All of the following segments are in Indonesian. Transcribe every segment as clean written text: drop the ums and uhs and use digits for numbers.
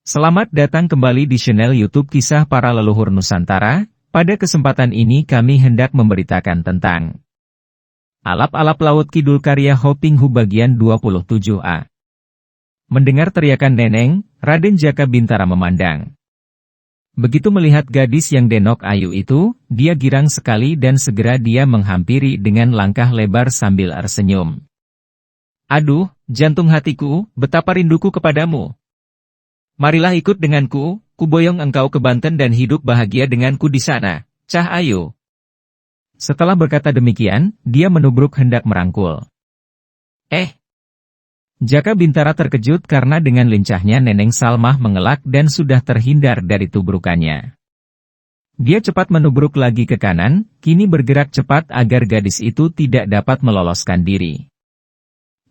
Selamat datang kembali di channel YouTube Kisah Para Leluhur Nusantara. Pada kesempatan ini kami hendak memberitakan tentang Alap-alap Laut Kidul karya Hoping Hu bagian 27a. Mendengar teriakan Neneng, Raden Jaka Bintara memandang. Begitu melihat gadis yang denok ayu itu, dia girang sekali dan segera dia menghampiri dengan langkah lebar sambil tersenyum. Aduh, jantung hatiku, betapa rinduku kepadamu. Marilah ikut denganku, kuboyong engkau ke Banten dan hidup bahagia denganku di sana, Cah Ayu. Setelah berkata demikian, dia menubruk hendak merangkul. Jaka Bintara terkejut karena dengan lincahnya Neneng Salmah mengelak dan sudah terhindar dari tubrukannya. Dia cepat menubruk lagi ke kanan, kini bergerak cepat agar gadis itu tidak dapat meloloskan diri.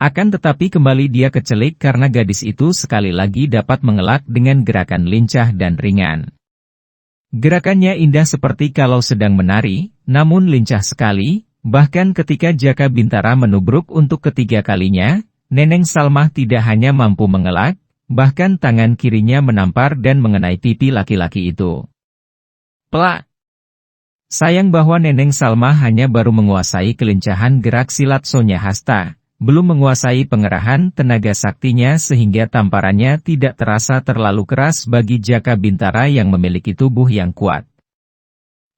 Akan tetapi kembali dia kecelik karena gadis itu sekali lagi dapat mengelak dengan gerakan lincah dan ringan. Gerakannya indah seperti kalau sedang menari, namun lincah sekali, bahkan ketika Jaka Bintara menubruk untuk ketiga kalinya, Neneng Salmah tidak hanya mampu mengelak, bahkan tangan kirinya menampar dan mengenai pipi laki-laki itu. Plak! Sayang bahwa Neneng Salmah hanya baru menguasai kelincahan gerak silat Sonya Hasta. Belum menguasai pengerahan tenaga saktinya sehingga tamparannya tidak terasa terlalu keras bagi Jaka Bintara yang memiliki tubuh yang kuat.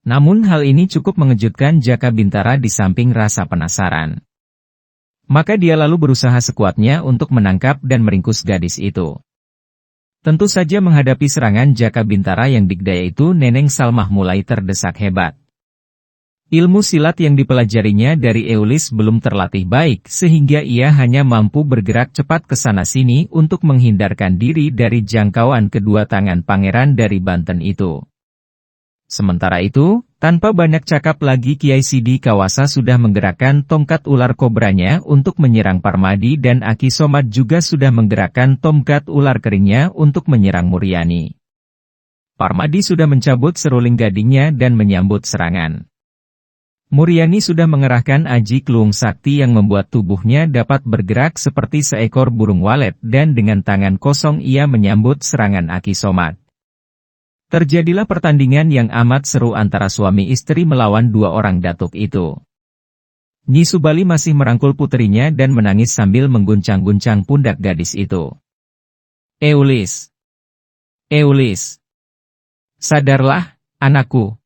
Namun hal ini cukup mengejutkan Jaka Bintara di samping rasa penasaran. Maka dia lalu berusaha sekuatnya untuk menangkap dan meringkus gadis itu. Tentu saja menghadapi serangan Jaka Bintara yang dikdaya itu Neneng Salmah mulai terdesak hebat. Ilmu silat yang dipelajarinya dari Eulis belum terlatih baik sehingga ia hanya mampu bergerak cepat ke sana-sini untuk menghindarkan diri dari jangkauan kedua tangan pangeran dari Banten itu. Sementara itu, tanpa banyak cakap lagi Kiai Sidi Kawasa sudah menggerakkan tongkat ular kobranya untuk menyerang Parmadi dan Aki Somat juga sudah menggerakkan tongkat ular keringnya untuk menyerang Muryani. Parmadi sudah mencabut seruling gadingnya dan menyambut serangan. Muryani sudah mengerahkan aji kluung sakti yang membuat tubuhnya dapat bergerak seperti seekor burung walet dan dengan tangan kosong ia menyambut serangan Aki Somat. Terjadilah pertandingan yang amat seru antara suami istri melawan dua orang datuk itu. Nyi Subali masih merangkul puterinya dan menangis sambil mengguncang-guncang pundak gadis itu. Eulis! Eulis! Sadarlah, anakku!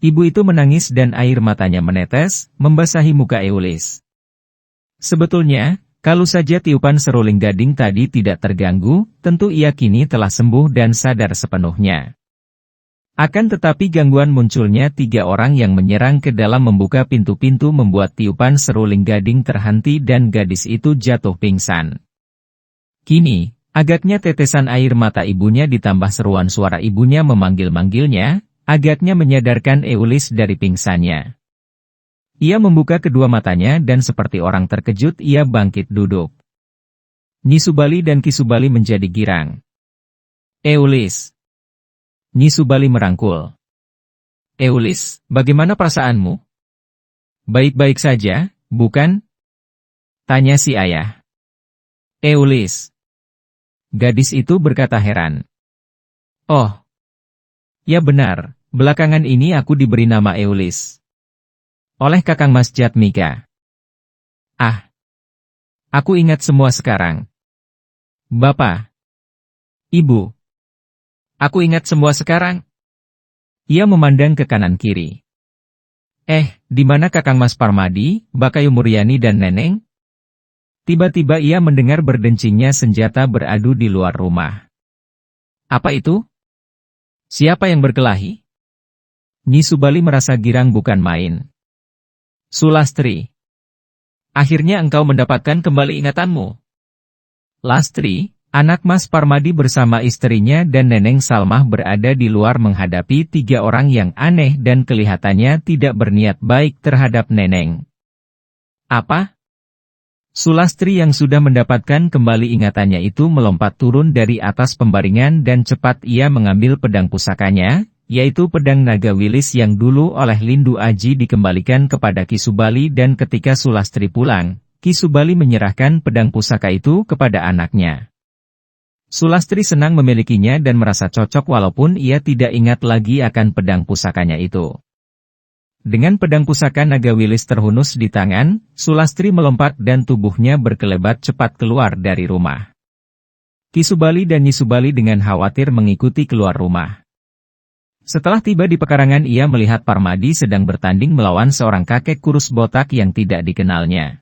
Ibu itu menangis dan air matanya menetes, membasahi muka Eulis. Sebetulnya, kalau saja tiupan seruling gading tadi tidak terganggu, tentu ia kini telah sembuh dan sadar sepenuhnya. Akan tetapi gangguan munculnya tiga orang yang menyerang ke dalam membuka pintu-pintu membuat tiupan seruling gading terhenti dan gadis itu jatuh pingsan. Kini, agaknya tetesan air mata ibunya ditambah seruan suara ibunya memanggil-manggilnya, agaknya menyadarkan Eulis dari pingsannya. Ia membuka kedua matanya dan seperti orang terkejut ia bangkit duduk. Nyi Subali dan Ki Subali menjadi girang. Eulis! Nyi Subali merangkul. Eulis, bagaimana perasaanmu? Baik-baik saja, bukan? Tanya si ayah. Eulis. Gadis itu berkata heran. Oh. Ya benar, belakangan ini aku diberi nama Eulis. Oleh Kakang Mas Jatmika. Ah. Aku ingat semua sekarang. Bapak. Ibu. Aku ingat semua sekarang. Ia memandang ke kanan kiri. Di mana Kakang Mas Parmadi, Bakayu Muryani dan Neneng? Tiba-tiba ia mendengar berdencingnya senjata beradu di luar rumah. Apa itu? Siapa yang berkelahi? Nyi Subali merasa girang bukan main. Sulastri. Akhirnya engkau mendapatkan kembali ingatanmu. Lastri, anak Mas Parmadi bersama istrinya dan Neneng Salmah berada di luar menghadapi tiga orang yang aneh dan kelihatannya tidak berniat baik terhadap Neneng. Apa? Sulastri yang sudah mendapatkan kembali ingatannya itu melompat turun dari atas pembaringan dan cepat ia mengambil pedang pusakanya, yaitu pedang naga wilis yang dulu oleh Lindu Aji dikembalikan kepada Ki Subali dan ketika Sulastri pulang, Ki Subali menyerahkan pedang pusaka itu kepada anaknya. Sulastri senang memilikinya dan merasa cocok walaupun ia tidak ingat lagi akan pedang pusakanya itu. Dengan pedang pusaka naga wilis terhunus di tangan, Sulastri melompat dan tubuhnya berkelebat cepat keluar dari rumah. Ki Subali dan Nyi Subali dengan khawatir mengikuti keluar rumah. Setelah tiba di pekarangan ia melihat Parmadi sedang bertanding melawan seorang kakek kurus botak yang tidak dikenalnya.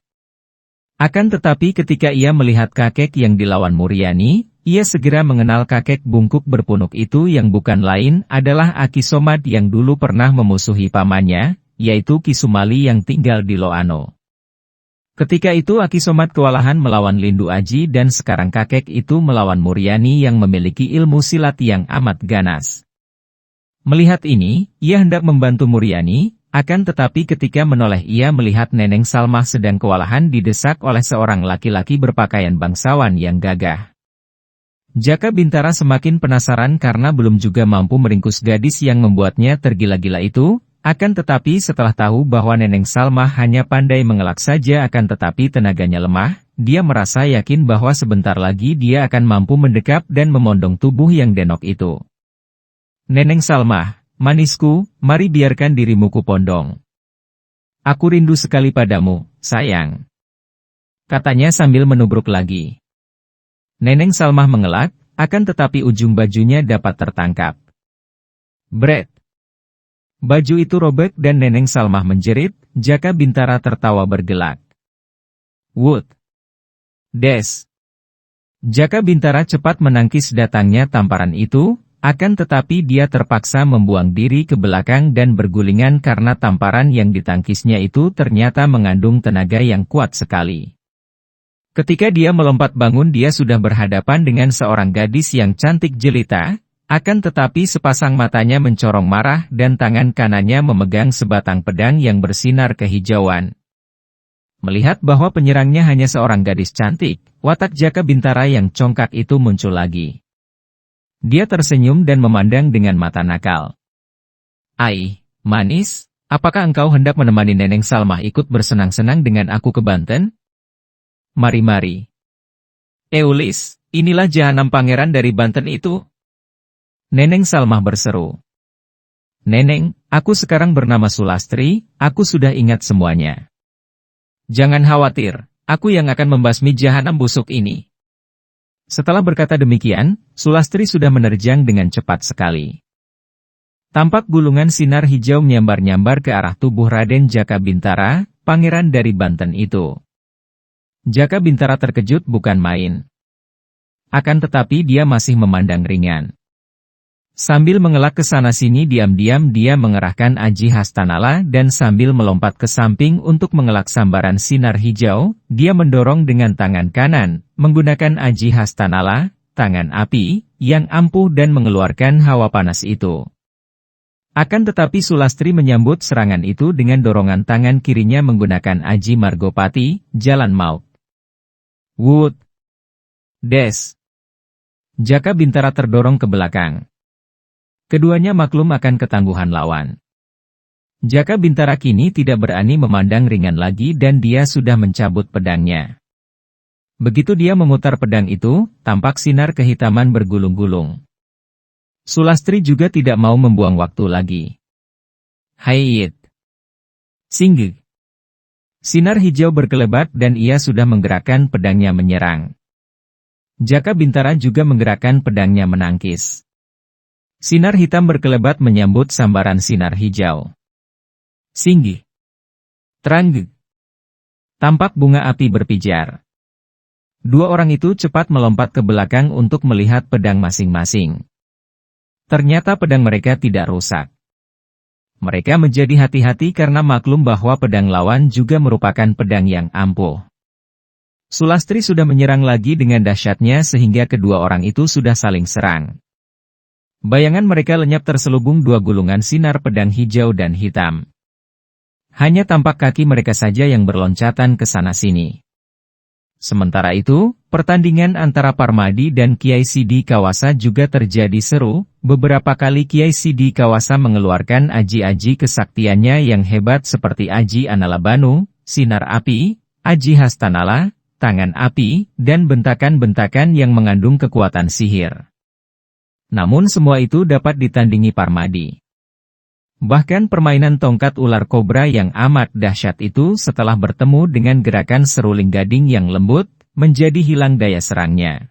Akan tetapi ketika ia melihat kakek yang dilawan Muryani, ia segera mengenal kakek bungkuk berpunuk itu yang bukan lain adalah Aki Somad yang dulu pernah memusuhi pamannya, yaitu Ki Sumali yang tinggal di Loano. Ketika itu Aki Somad kewalahan melawan Lindu Aji dan sekarang kakek itu melawan Muryani yang memiliki ilmu silat yang amat ganas. Melihat ini, ia hendak membantu Muryani, akan tetapi ketika menoleh ia melihat Neneng Salmah sedang kewalahan didesak oleh seorang laki-laki berpakaian bangsawan yang gagah. Jaka Bintara semakin penasaran karena belum juga mampu meringkus gadis yang membuatnya tergila-gila itu, akan tetapi setelah tahu bahwa Neneng Salmah hanya pandai mengelak saja akan tetapi tenaganya lemah, dia merasa yakin bahwa sebentar lagi dia akan mampu mendekap dan memondong tubuh yang denok itu. Neneng Salmah, manisku, mari biarkan dirimu kupondong. Aku rindu sekali padamu, sayang. Katanya sambil menubruk lagi. Neneng Salmah mengelak, akan tetapi ujung bajunya dapat tertangkap. Bret. Baju itu robek dan Neneng Salmah menjerit, Jaka Bintara tertawa bergelak. Wood. Des. Jaka Bintara cepat menangkis datangnya tamparan itu, akan tetapi dia terpaksa membuang diri ke belakang dan bergulingan karena tamparan yang ditangkisnya itu ternyata mengandung tenaga yang kuat sekali. Ketika dia melompat bangun dia sudah berhadapan dengan seorang gadis yang cantik jelita, akan tetapi sepasang matanya mencorong marah dan tangan kanannya memegang sebatang pedang yang bersinar kehijauan. Melihat bahwa penyerangnya hanya seorang gadis cantik, watak Jaka Bintara yang congkak itu muncul lagi. Dia tersenyum dan memandang dengan mata nakal. Ai, manis, apakah engkau hendak menemani Neneng Salmah ikut bersenang-senang dengan aku ke Banten? Mari-mari. Eulis, inilah jahanam pangeran dari Banten itu. Neneng Salmah berseru. Neneng, aku sekarang bernama Sulastri, aku sudah ingat semuanya. Jangan khawatir, aku yang akan membasmi jahanam busuk ini. Setelah berkata demikian, Sulastri sudah menerjang dengan cepat sekali. Tampak gulungan sinar hijau menyambar-nyambar ke arah tubuh Raden Jaka Bintara, pangeran dari Banten itu. Jaka Bintara terkejut bukan main. Akan tetapi dia masih memandang ringan. Sambil mengelak ke sana-sini diam-diam dia mengerahkan Aji Hastanala dan sambil melompat ke samping untuk mengelak sambaran sinar hijau, dia mendorong dengan tangan kanan, menggunakan Aji Hastanala, tangan api, yang ampuh dan mengeluarkan hawa panas itu. Akan tetapi Sulastri menyambut serangan itu dengan dorongan tangan kirinya menggunakan Aji Margopati, jalan maut. Wood. Des. Jaka Bintara terdorong ke belakang. Keduanya maklum akan ketangguhan lawan. Jaka Bintara kini tidak berani memandang ringan lagi dan dia sudah mencabut pedangnya. Begitu dia memutar pedang itu, tampak sinar kehitaman bergulung-gulung. Sulastri juga tidak mau membuang waktu lagi. Hayit. Singgih. Sinar hijau berkelebat dan ia sudah menggerakkan pedangnya menyerang. Jaka Bintara juga menggerakkan pedangnya menangkis. Sinar hitam berkelebat menyambut sambaran sinar hijau. Singgih. Terang. Tampak bunga api berpijar. Dua orang itu cepat melompat ke belakang untuk melihat pedang masing-masing. Ternyata pedang mereka tidak rusak. Mereka menjadi hati-hati karena maklum bahwa pedang lawan juga merupakan pedang yang ampuh. Sulastri sudah menyerang lagi dengan dahsyatnya sehingga kedua orang itu sudah saling serang. Bayangan mereka lenyap terselubung dua gulungan sinar pedang hijau dan hitam. Hanya tampak kaki mereka saja yang berloncatan ke sana-sini. Sementara itu, pertandingan antara Parmadi dan Kiai Sidi Kawasa juga terjadi seru. Beberapa kali Kiai Sidi Kawasa mengeluarkan aji-aji kesaktiannya yang hebat seperti Aji Analabanu, Sinar Api, Aji Hastanala, tangan api, dan bentakan-bentakan yang mengandung kekuatan sihir. Namun semua itu dapat ditandingi Parmadi. Bahkan permainan tongkat ular kobra yang amat dahsyat itu setelah bertemu dengan gerakan seruling gading yang lembut, menjadi hilang daya serangnya.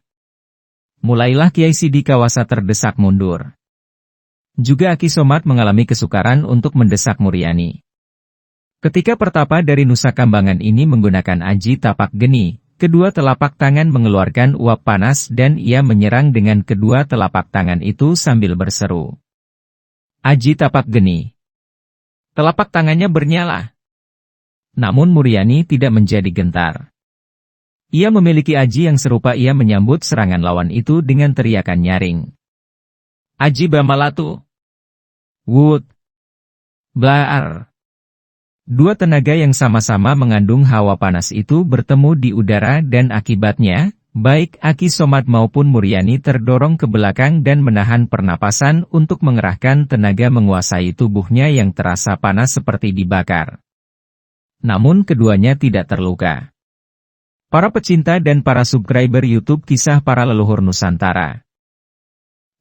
Mulailah Kiai Sidikawasa terdesak mundur. Juga Aki Somat mengalami kesukaran untuk mendesak Muryani. Ketika pertapa dari Nusa Kambangan ini menggunakan aji tapak geni, kedua telapak tangan mengeluarkan uap panas dan ia menyerang dengan kedua telapak tangan itu sambil berseru. Aji tapak geni. Telapak tangannya bernyala. Namun Muryani tidak menjadi gentar. Ia memiliki aji yang serupa, ia menyambut serangan lawan itu dengan teriakan nyaring. Aji Bamalatu. Wut. Blaar. Dua tenaga yang sama-sama mengandung hawa panas itu bertemu di udara dan akibatnya, baik Aki Somat maupun Muryani terdorong ke belakang dan menahan pernapasan untuk mengerahkan tenaga menguasai tubuhnya yang terasa panas seperti dibakar. Namun keduanya tidak terluka. Para pecinta dan para subscriber YouTube Kisah Para Leluhur Nusantara.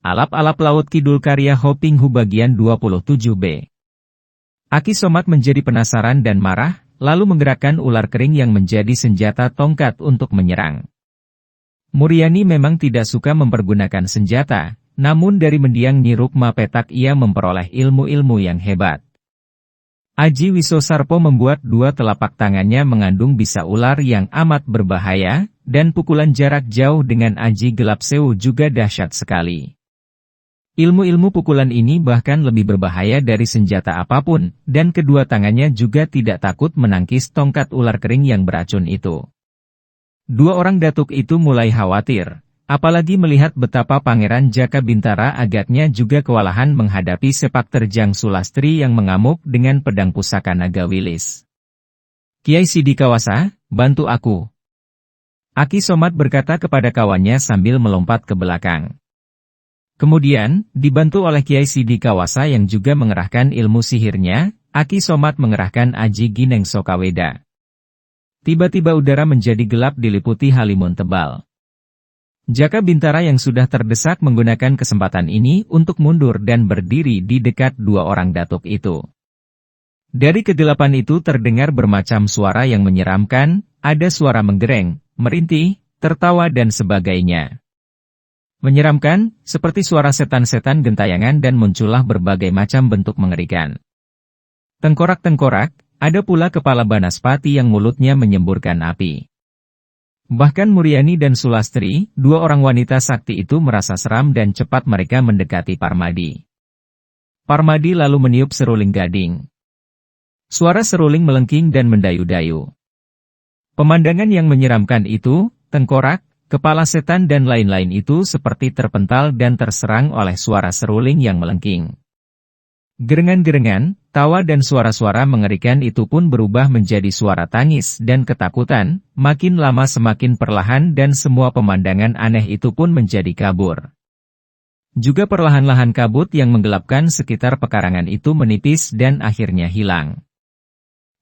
Alap-alap Laut Kidul karya Hoping Hu bagian 27b. Aki Somat menjadi penasaran dan marah, lalu menggerakkan ular kering yang menjadi senjata tongkat untuk menyerang. Muryani memang tidak suka mempergunakan senjata, namun dari mendiang Nyi Rukma Petak ia memperoleh ilmu-ilmu yang hebat. Aji Wisosarpo membuat dua telapak tangannya mengandung bisa ular yang amat berbahaya, dan pukulan jarak jauh dengan aji gelap sewu juga dahsyat sekali. Ilmu-ilmu pukulan ini bahkan lebih berbahaya dari senjata apapun, dan kedua tangannya juga tidak takut menangkis tongkat ular kering yang beracun itu. Dua orang datuk itu mulai khawatir, apalagi melihat betapa Pangeran Jaka Bintara agaknya juga kewalahan menghadapi sepak terjang Sulastri yang mengamuk dengan pedang pusaka naga wilis. Kiai Sidikawasa, bantu aku. Aki Somat berkata kepada kawannya sambil melompat ke belakang. Kemudian, dibantu oleh Kiai Sidikawasa yang juga mengerahkan ilmu sihirnya, Aki Somat mengerahkan aji Gineng Sokaweda. Tiba-tiba udara menjadi gelap diliputi halimun tebal. Jaka Bintara yang sudah terdesak menggunakan kesempatan ini untuk mundur dan berdiri di dekat dua orang datuk itu. Dari kegelapan itu terdengar bermacam suara yang menyeramkan, ada suara menggereng, merintih, tertawa dan sebagainya. Menyeramkan, seperti suara setan-setan gentayangan dan muncullah berbagai macam bentuk mengerikan. Tengkorak-tengkorak, ada pula kepala Banaspati yang mulutnya menyemburkan api. Bahkan Muryani dan Sulastri, dua orang wanita sakti itu merasa seram dan cepat mereka mendekati Parmadi. Parmadi lalu meniup seruling gading. Suara seruling melengking dan mendayu-dayu. Pemandangan yang menyeramkan itu, tengkorak, kepala setan dan lain-lain itu seperti terpental dan terserang oleh suara seruling yang melengking. Gerengan-gerengan, tawa dan suara-suara mengerikan itu pun berubah menjadi suara tangis dan ketakutan, makin lama semakin perlahan dan semua pemandangan aneh itu pun menjadi kabur. Juga perlahan-lahan kabut yang menggelapkan sekitar pekarangan itu menipis dan akhirnya hilang.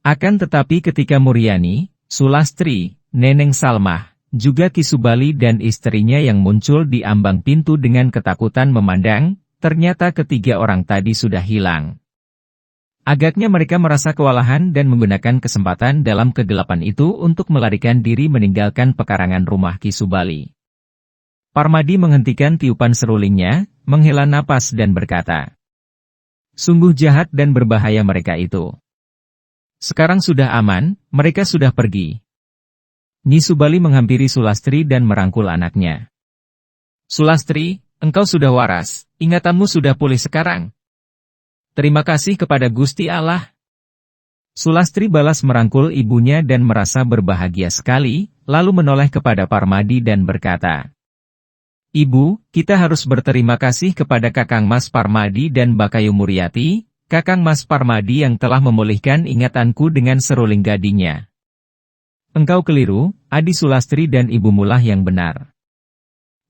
Akan tetapi ketika Muryani, Sulastri, Neneng Salmah, juga Ki Subali dan istrinya yang muncul di ambang pintu dengan ketakutan memandang, ternyata ketiga orang tadi sudah hilang. Agaknya mereka merasa kewalahan dan menggunakan kesempatan dalam kegelapan itu untuk melarikan diri meninggalkan pekarangan rumah Ki Subali. Parmadi menghentikan tiupan serulingnya, menghela napas dan berkata, "Sungguh jahat dan berbahaya mereka itu. Sekarang sudah aman, mereka sudah pergi." Nyi Subali menghampiri Sulastri dan merangkul anaknya. "Sulastri, engkau sudah waras, ingatanmu sudah pulih sekarang. Terima kasih kepada Gusti Allah." Sulastri balas merangkul ibunya dan merasa berbahagia sekali, lalu menoleh kepada Parmadi dan berkata, "Ibu, kita harus berterima kasih kepada Kakang Mas Parmadi dan Bakayu Muryati, Kakang Mas Parmadi yang telah memulihkan ingatanku dengan seruling gadingnya." "Engkau keliru, Adi Sulastri dan ibumu lah yang benar.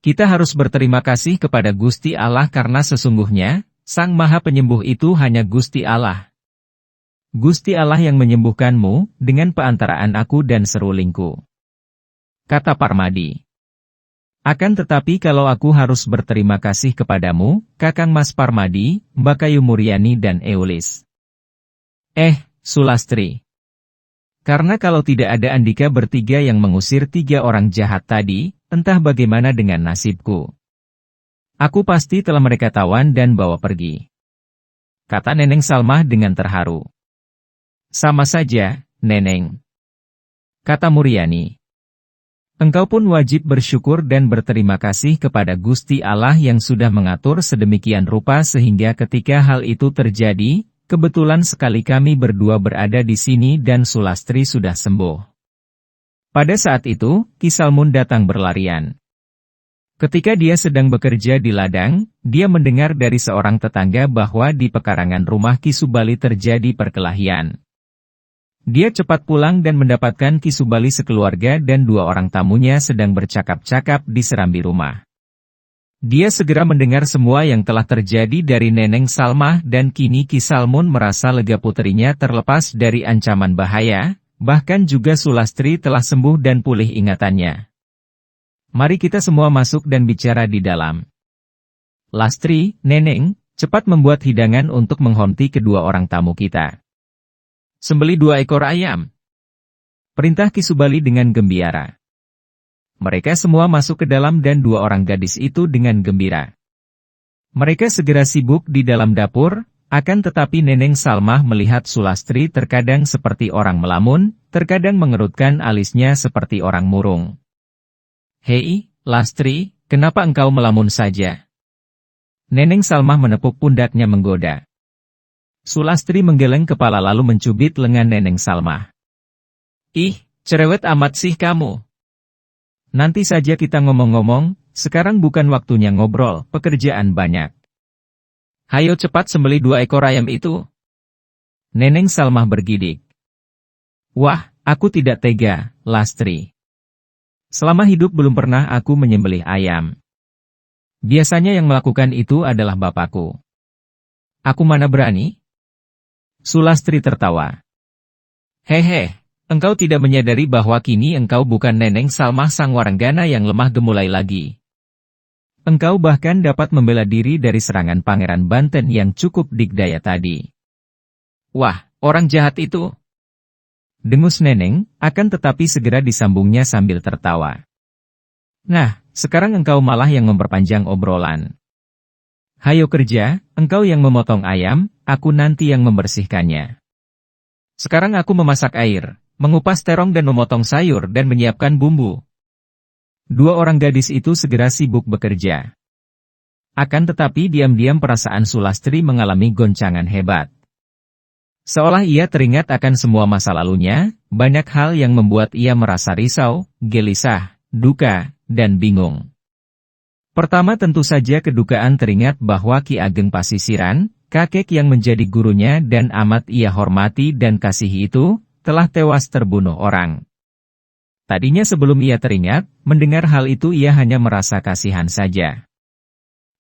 Kita harus berterima kasih kepada Gusti Allah karena sesungguhnya, Sang Maha Penyembuh itu hanya Gusti Allah. Gusti Allah yang menyembuhkanmu, dengan perantaraan aku dan serulingku." kata Parmadi. Akan tetapi kalau aku harus berterima kasih kepadamu, Kakang Mas Parmadi, Mbak Kayu Muryani dan Eulis. Sulastri. Karena kalau tidak ada Andika bertiga yang mengusir 3 orang jahat tadi, entah bagaimana dengan nasibku. Aku pasti telah mereka tawan dan bawa pergi. Kata Neneng Salmah dengan terharu. Sama saja, Neneng. Kata Muryani. Engkau pun wajib bersyukur dan berterima kasih kepada Gusti Allah yang sudah mengatur sedemikian rupa sehingga ketika hal itu terjadi, kebetulan sekali kami berdua berada di sini dan Sulastri sudah sembuh. Pada saat itu, Ki Salmun datang berlarian. Ketika dia sedang bekerja di ladang, dia mendengar dari seorang tetangga bahwa di pekarangan rumah Ki Subali terjadi perkelahian. Dia cepat pulang dan mendapatkan Ki Subali sekeluarga dan 2 orang tamunya sedang bercakap-cakap di serambi rumah. Dia segera mendengar semua yang telah terjadi dari Neneng Salmah dan kini Ki Salmun merasa lega puterinya terlepas dari ancaman bahaya, bahkan juga Sulastri telah sembuh dan pulih ingatannya. Mari kita semua masuk dan bicara di dalam. Lastri, Neneng, cepat membuat hidangan untuk menghormati kedua orang tamu kita. Sembeli 2 ekor ayam. Perintah Ki Subali dengan gembira. Mereka semua masuk ke dalam dan 2 orang gadis itu dengan gembira. Mereka segera sibuk di dalam dapur, akan tetapi Neneng Salmah melihat Sulastri terkadang seperti orang melamun, terkadang mengerutkan alisnya seperti orang murung. Hei, Lastri, kenapa engkau melamun saja? Neneng Salmah menepuk pundaknya menggoda. Sulastri menggeleng kepala lalu mencubit lengan Neneng Salmah. Ih, cerewet amat sih kamu. Nanti saja kita ngomong-ngomong, sekarang bukan waktunya ngobrol, pekerjaan banyak. Hayo cepat sembelih 2 ekor ayam itu. Neneng Salmah bergidik. Wah, aku tidak tega, Lastri. Selama hidup belum pernah aku menyembelih ayam. Biasanya yang melakukan itu adalah bapakku. Aku mana berani? Sulastri tertawa. Hehe, engkau tidak menyadari bahwa kini engkau bukan Neneng Salmah sang waranggana yang lemah gemulai lagi. Engkau bahkan dapat membela diri dari serangan Pangeran Banten yang cukup dikdaya tadi. Wah, orang jahat itu. Dengus Neneng, akan tetapi segera disambungnya sambil tertawa. Nah, sekarang engkau malah yang memperpanjang obrolan. Hayo kerja, engkau yang memotong ayam, aku nanti yang membersihkannya. Sekarang aku memasak air, mengupas terong dan memotong sayur dan menyiapkan bumbu. 2 orang gadis itu segera sibuk bekerja. Akan tetapi diam-diam perasaan Sulastri mengalami goncangan hebat. Seolah ia teringat akan semua masa lalunya, banyak hal yang membuat ia merasa risau, gelisah, duka, dan bingung. Pertama tentu saja kedukaan teringat bahwa Ki Ageng Pasisiran, kakek yang menjadi gurunya dan amat ia hormati dan kasihi itu, telah tewas terbunuh orang. Tadinya sebelum ia teringat, mendengar hal itu ia hanya merasa kasihan saja.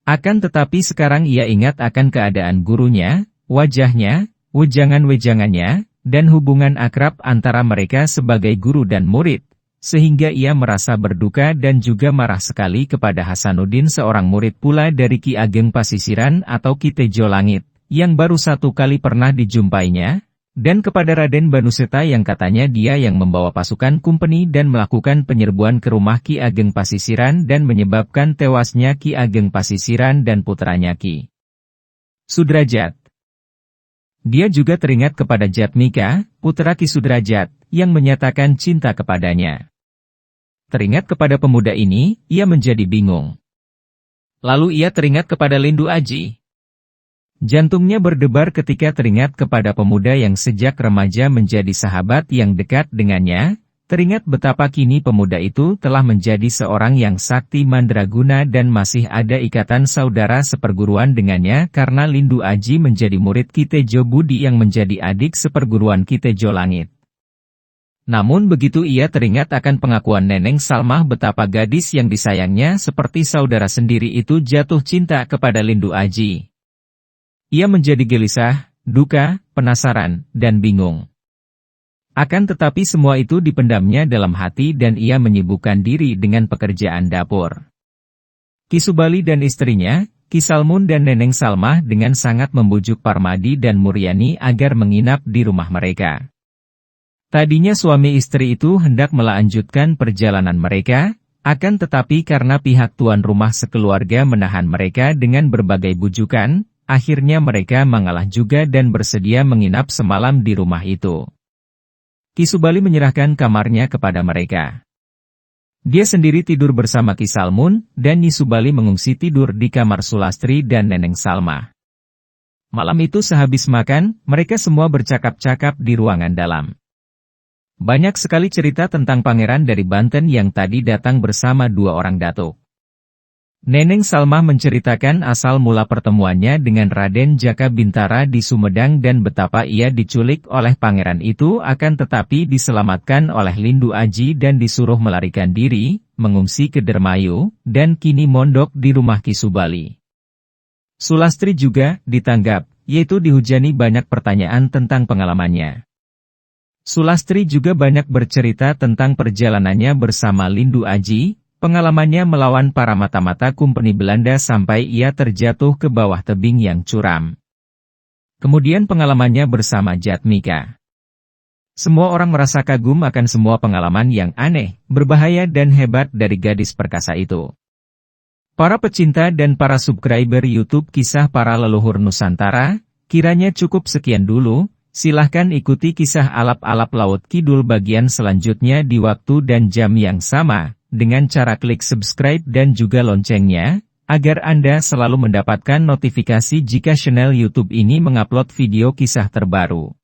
Akan tetapi sekarang ia ingat akan keadaan gurunya, wajahnya, wejangan-wejangannya, dan hubungan akrab antara mereka sebagai guru dan murid. Sehingga ia merasa berduka dan juga marah sekali kepada Hasanuddin seorang murid pula dari Ki Ageng Pasisiran atau Ki Tejo Langit, yang baru 1 kali pernah dijumpainya, dan kepada Raden Banuseta yang katanya dia yang membawa pasukan kumpeni dan melakukan penyerbuan ke rumah Ki Ageng Pasisiran dan menyebabkan tewasnya Ki Ageng Pasisiran dan putranya Ki Sudrajat. Dia juga teringat kepada Jatmika, putra Ki Sudrajat, yang menyatakan cinta kepadanya. Teringat kepada pemuda ini, ia menjadi bingung. Lalu ia teringat kepada Lindu Aji. Jantungnya berdebar ketika teringat kepada pemuda yang sejak remaja menjadi sahabat yang dekat dengannya, teringat betapa kini pemuda itu telah menjadi seorang yang sakti mandraguna dan masih ada ikatan saudara seperguruan dengannya karena Lindu Aji menjadi murid Ki Tejo Budi yang menjadi adik seperguruan Ki Tejo Langit. Namun begitu ia teringat akan pengakuan Neneng Salmah betapa gadis yang disayangnya seperti saudara sendiri itu jatuh cinta kepada Lindu Aji. Ia menjadi gelisah, duka, penasaran, dan bingung. Akan tetapi semua itu dipendamnya dalam hati dan ia menyibukkan diri dengan pekerjaan dapur. Ki Subali dan istrinya, Ki Salmun dan Neneng Salmah dengan sangat membujuk Parmadi dan Muryani agar menginap di rumah mereka. Tadinya suami istri itu hendak melanjutkan perjalanan mereka, akan tetapi karena pihak tuan rumah sekeluarga menahan mereka dengan berbagai bujukan, akhirnya mereka mengalah juga dan bersedia menginap semalam di rumah itu. Ki Subali menyerahkan kamarnya kepada mereka. Dia sendiri tidur bersama Ki Salmun, dan Nyi Subali mengungsi tidur di kamar Sulastri dan Neneng Salmah. Malam itu sehabis makan, mereka semua bercakap-cakap di ruangan dalam. Banyak sekali cerita tentang pangeran dari Banten yang tadi datang bersama 2 orang datuk. Neneng Salmah menceritakan asal mula pertemuannya dengan Raden Jaka Bintara di Sumedang dan betapa ia diculik oleh pangeran itu akan tetapi diselamatkan oleh Lindu Aji dan disuruh melarikan diri, mengungsi ke Dermayu, dan kini mondok di rumah Ki Subali. Sulastri juga ditanggap, yaitu dihujani banyak pertanyaan tentang pengalamannya. Sulastri juga banyak bercerita tentang perjalanannya bersama Lindu Aji, pengalamannya melawan para mata-mata Kompeni Belanda sampai ia terjatuh ke bawah tebing yang curam. Kemudian pengalamannya bersama Jatmika. Semua orang merasa kagum akan semua pengalaman yang aneh, berbahaya dan hebat dari gadis perkasa itu. Para pecinta dan para subscriber YouTube Kisah Para Leluhur Nusantara, kiranya cukup sekian dulu. Silahkan ikuti kisah alap-alap Laut Kidul bagian selanjutnya di waktu dan jam yang sama, dengan cara klik subscribe dan juga loncengnya, agar Anda selalu mendapatkan notifikasi jika channel YouTube ini mengupload video kisah terbaru.